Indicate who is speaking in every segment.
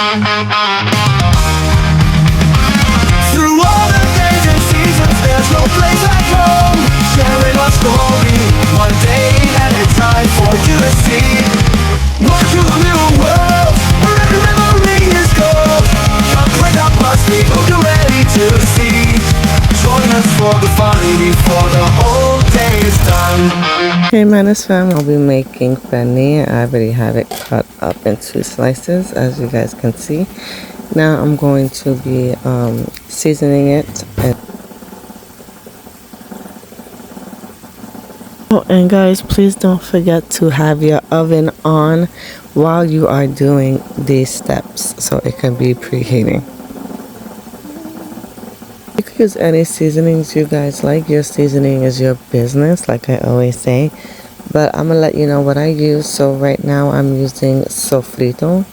Speaker 1: Through all the days and seasons, there's no place like home. Sharing our story, one day at a time for you to see. Walk through a new world, where every memory is gold. Come break up our sleep, hope you're ready to see. Join us for the fun before the whole day is done.
Speaker 2: Hey Madness fam, I'll be making penne. I already have it cut up into slices, as you guys can see. Now I'm going to be seasoning it. And guys, please don't forget to have your oven on while you are doing these steps so it can be preheating. You can use any seasonings you guys like. Your seasoning is your business, like I always say. But I'm gonna let you know what I use. So right now I'm using sofrito.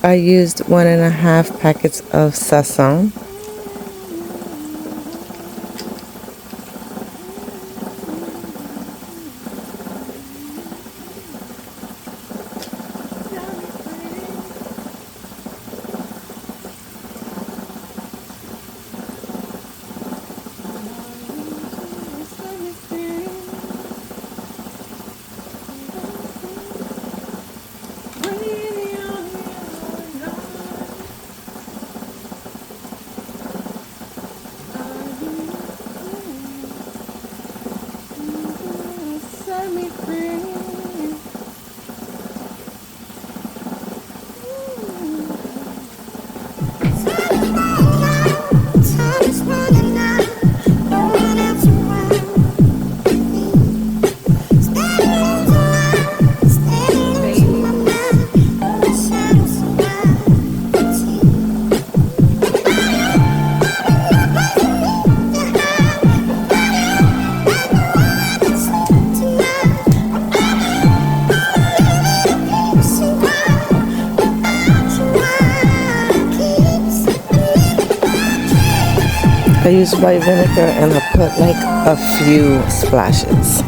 Speaker 2: I used 1.5 packets of sazon. I use white vinegar and I put like a few splashes.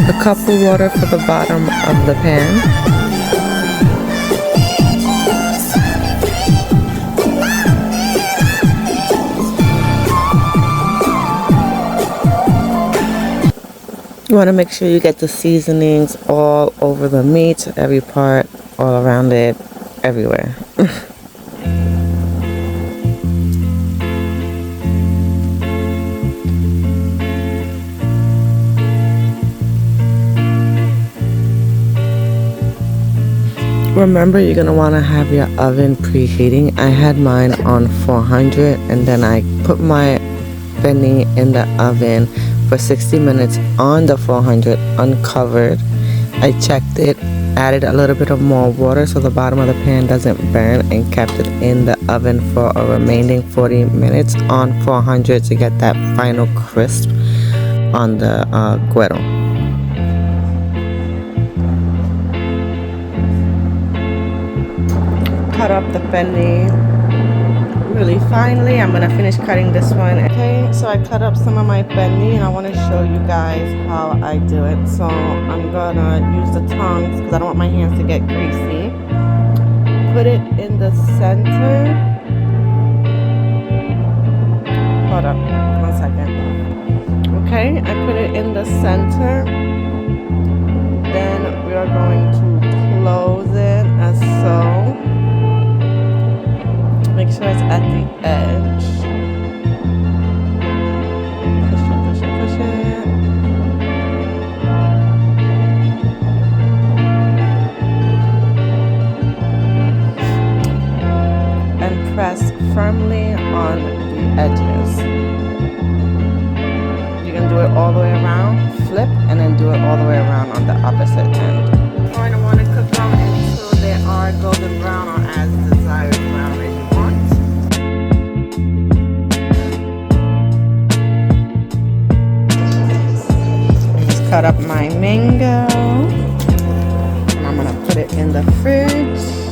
Speaker 2: A cup of water for the bottom of the pan. You want to make sure you get the seasonings all over the meat, every part, all around it, everywhere. Remember, you're going to want to have your oven preheating. I had mine on 400 and then I put my penne in the oven for 60 minutes on the 400 uncovered. I checked it, added a little bit of more water so the bottom of the pan doesn't burn, and kept it in the oven for a remaining 40 minutes on 400 to get that final crisp on the cuero. Cut up the penne really finely. I'm gonna finish cutting this one. Okay, so I cut up some of my penne and I want to show you guys how I do it. So I'm gonna use the tongs because I don't want my hands to get greasy. Put it in the center. Hold up, 1 second. Okay, I put it in the center. Then we are going to close it as so. Make sure it's at the edge. Push it, push it, push it. And press firmly on the edges. You can do it all the way around, flip, and then do do it all the way around on the opposite end. You're going to want to cook them until they are golden brown or as desired brown as you want. Just cut up my mango and I'm gonna put it in the fridge.